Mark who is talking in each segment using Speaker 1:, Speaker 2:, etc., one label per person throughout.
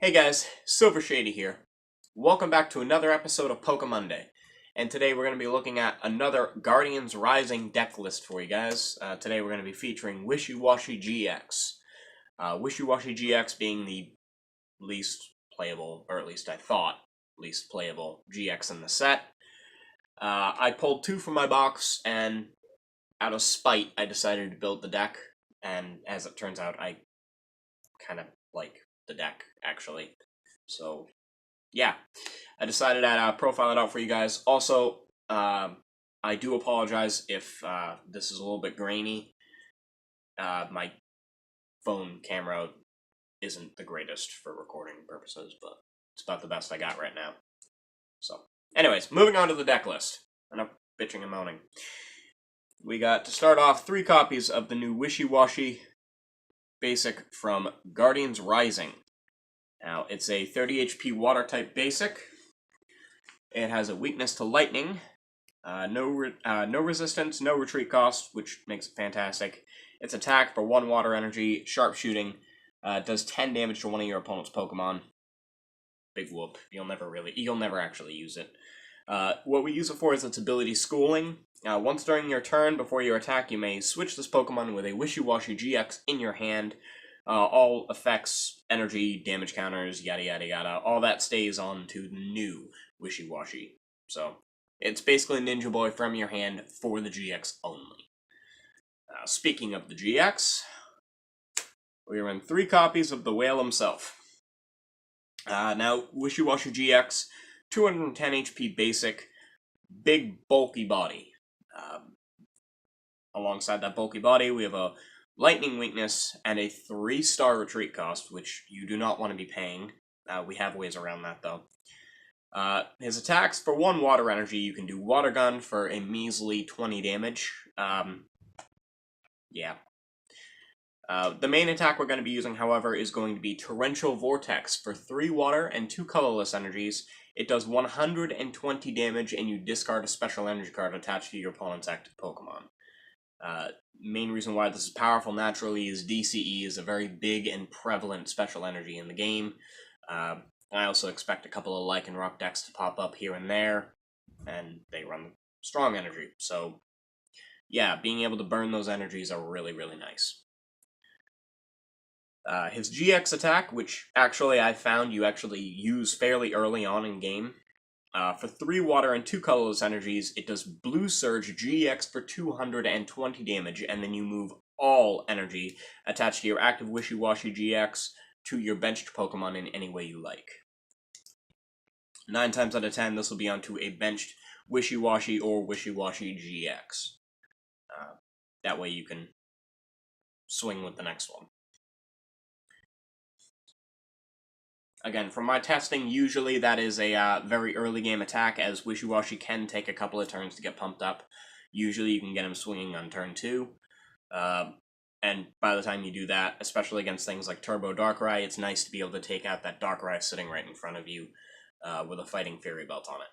Speaker 1: Hey guys, Silver Shady here. Welcome back to another episode of Pokemonday. And today we're going to be looking at another Guardians Rising deck list for you guys. Today we're going to be featuring Wishiwashi GX. Wishiwashi GX being the least playable, or at least I thought, least playable GX in the set. I pulled two from my box, and out of spite, I decided to build the deck. And as it turns out, I kind of like the deck, actually. So, yeah, I decided I'd profile it out for you guys. Also, I do apologize if this is a little bit grainy. My phone camera isn't the greatest for recording purposes, but it's about the best I got right now. So, anyways, moving on to the deck list. Enough bitching and moaning. We got, to start off, 3 copies of the new Wishiwashi basic from Guardians Rising. Now, it's a 30 HP water-type basic. It has a weakness to lightning, no resistance, no retreat cost, which makes it fantastic. Its attack for 1 water energy, sharpshooting, does 10 damage to one of your opponent's Pokemon. Big whoop. You'll never actually use it. What we use it for is its ability Schooling. Once during your turn, before your attack, you may switch this Pokemon with a Wishiwashi GX in your hand. All effects, energy, damage counters, yada yada yada, all that stays on to the new Wishiwashi. So, it's basically Ninja Boy from your hand for the GX only. Speaking of the GX, we run 3 copies of the whale himself. Now, Wishiwashi GX, 210 HP basic, big bulky body. Alongside that bulky body, we have a lightning weakness and a 3-star retreat cost, which you do not want to be paying. We have ways around that, though. His attacks, for 1 water energy, you can do Water Gun for a measly 20 damage. Yeah. The main attack we're going to be using, however, is going to be Torrential Vortex for 3 water and 2 colorless energies. It does 120 damage, and you discard a special energy card attached to your opponent's active Pokemon. Main reason why this is powerful naturally is DCE is a very big and prevalent special energy in the game. I also expect a couple of Lycan Rock decks to pop up here and there, and they run strong energy. So, yeah, being able to burn those energies are really, really nice. His GX attack, which actually I found you actually use fairly early on in game, for 3 water and 2 colorless energies, it does Blue Surge GX for 220 damage, and then you move all energy attached to your active Wishiwashi GX to your benched Pokemon in any way you like. 9 times out of 10, this will be onto a benched Wishiwashi or Wishiwashi GX. That way you can swing with the next one. Again, from my testing, usually that is a very early game attack, as Wishiwashi can take a couple of turns to get pumped up. Usually you can get him swinging on turn 2. And by the time you do that, especially against things like Turbo Darkrai, it's nice to be able to take out that Darkrai sitting right in front of you with a Fighting Fury Belt on it.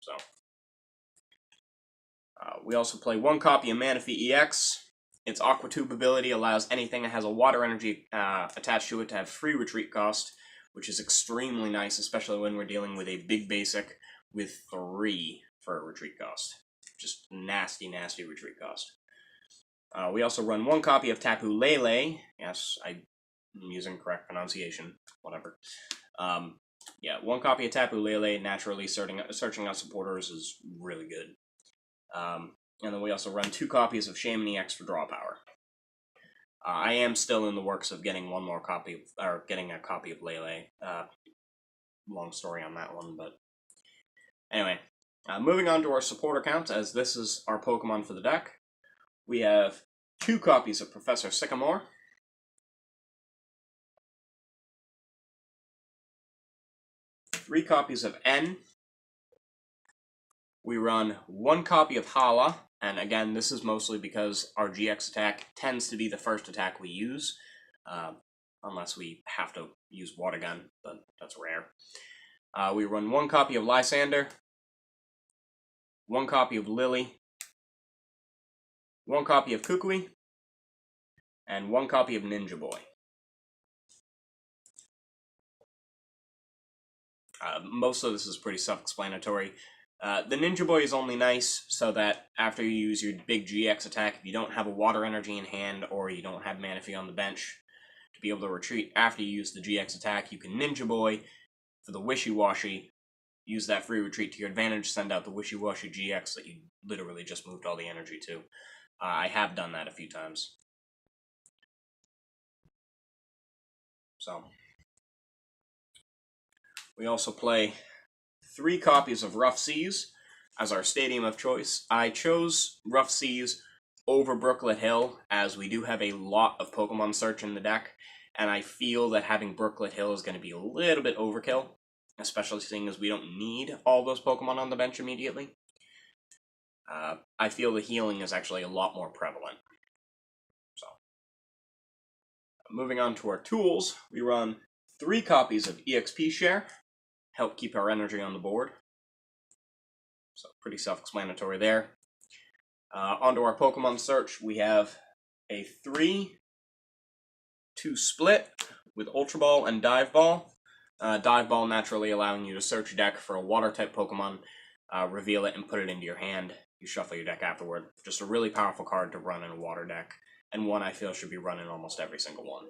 Speaker 1: So, we also play 1 copy of Manaphy EX. Its Aqua Tube ability allows anything that has a water energy attached to it to have free retreat cost, which is extremely nice, especially when we're dealing with a big basic with 3 for a retreat cost. Just nasty, nasty retreat cost. We also run 1 copy of Tapu Lele. Yes, I'm using correct pronunciation. Whatever. Yeah, 1 copy of Tapu Lele. Naturally, searching out supporters is really good. And then we also run 2 copies of Shaman EX for draw power. I am still in the works of getting one more copy, or getting a copy of Lele. Long story on that one, but anyway. Moving on to our supporter count, as this is our Pokemon for the deck. We have 2 copies of Professor Sycamore. 3 copies of N. We run 1 copy of Hala, and again, this is mostly because our GX attack tends to be the first attack we use, unless we have to use Water Gun, but that's rare. We run 1 copy of Lysander, 1 copy of Lily, 1 copy of Kukui, and 1 copy of Ninja Boy. Most of this is pretty self-explanatory. The Ninja Boy is only nice so that after you use your big GX attack, if you don't have a water energy in hand or you don't have Manaphy on the bench to be able to retreat after you use the GX attack, you can Ninja Boy for the Wishiwashi, use that free retreat to your advantage, send out the Wishiwashi GX that you literally just moved all the energy to. I have done that a few times. So, we also play 3 copies of Rough Seas as our stadium of choice. I chose Rough Seas over Brooklet Hill, as we do have a lot of Pokemon Search in the deck, and I feel that having Brooklet Hill is going to be a little bit overkill, especially seeing as we don't need all those Pokemon on the bench immediately. I feel the healing is actually a lot more prevalent. So, moving on to our tools, we run 3 copies of EXP Share, help keep our energy on the board. So, pretty self-explanatory there. Onto our Pokemon Search, we have a 3-2 split with Ultra Ball and Dive Ball. Dive Ball naturally allowing you to search your deck for a Water-type Pokemon, reveal it, and put it into your hand. You shuffle your deck afterward. Just a really powerful card to run in a Water deck, and one I feel should be run in almost every single one.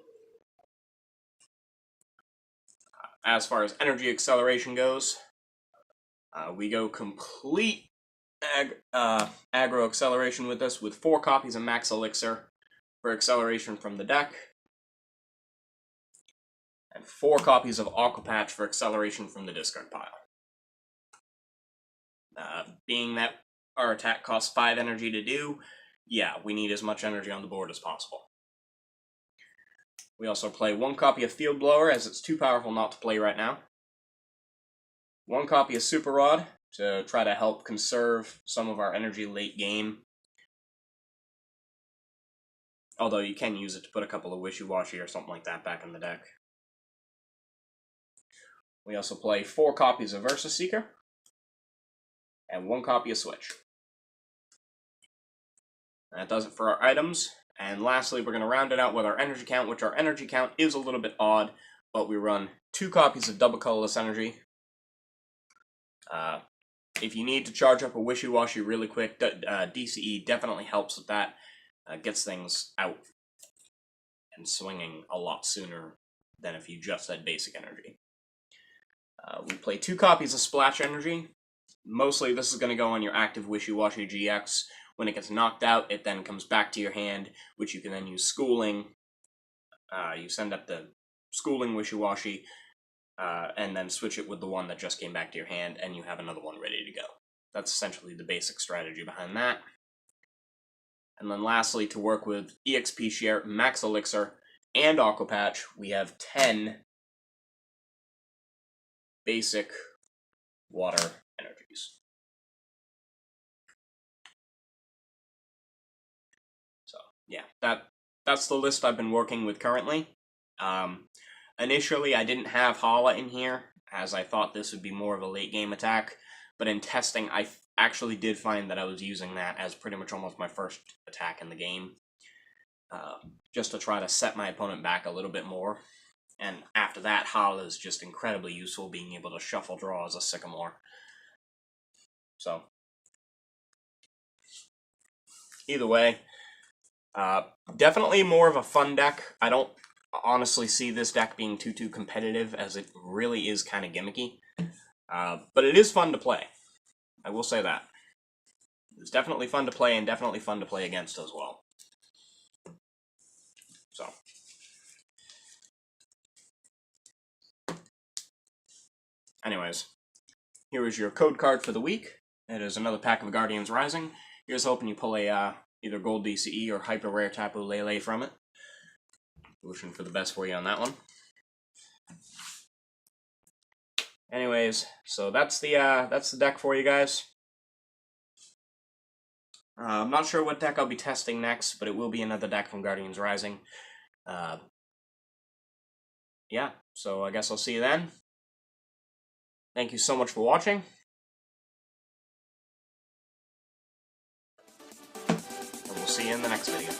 Speaker 1: As far as Energy Acceleration goes, we go complete aggro acceleration with this, with 4 copies of Max Elixir for acceleration from the deck, and 4 copies of Aqua Patch for acceleration from the discard pile. Being that our attack costs 5 energy to do, yeah, we need as much energy on the board as possible. We also play 1 copy of Field Blower, as it's too powerful not to play right now. 1 copy of Super Rod, to try to help conserve some of our energy late game. Although you can use it to put a couple of Wishiwashi or something like that back in the deck. We also play 4 copies of Versus Seeker, and 1 copy of Switch. That does it for our items. And lastly, we're going to round it out with our energy count, which our energy count is a little bit odd, but we run 2 copies of Double Colorless Energy. If you need to charge up a Wishiwashi really quick, DCE definitely helps with that. Gets things out and swinging a lot sooner than if you just had basic energy. We play 2 copies of Splash Energy. Mostly this is going to go on your active Wishiwashi GX. When it gets knocked out, it then comes back to your hand, which you can then use Schooling. You send up the Schooling Wishiwashi, and then switch it with the one that just came back to your hand, and you have another one ready to go. That's essentially the basic strategy behind that. And then lastly, to work with EXP Share, Max Elixir, and Aqua Patch, we have 10 basic water energies. So, yeah, that's the list I've been working with currently. Initially, I didn't have Hala in here, as I thought this would be more of a late-game attack, but in testing, I actually did find that I was using that as pretty much almost my first attack in the game, just to try to set my opponent back a little bit more. And after that, Hala is just incredibly useful, being able to shuffle draw as a Sycamore. So, either way, definitely more of a fun deck. I don't honestly see this deck being too competitive, as it really is kind of gimmicky. But it is fun to play. I will say that. It's definitely fun to play, and definitely fun to play against as well. So. Anyways, here is your code card for the week. It is another pack of Guardians Rising. Here's hoping you pull a either Gold DCE or Hyper Rare Tapu Lele from it. Wishing for the best for you on that one. Anyways, so that's the deck for you guys. I'm not sure what deck I'll be testing next, but it will be another deck from Guardians Rising. Yeah, so I guess I'll see you then. Thank you so much for watching. And we'll see you in the next video.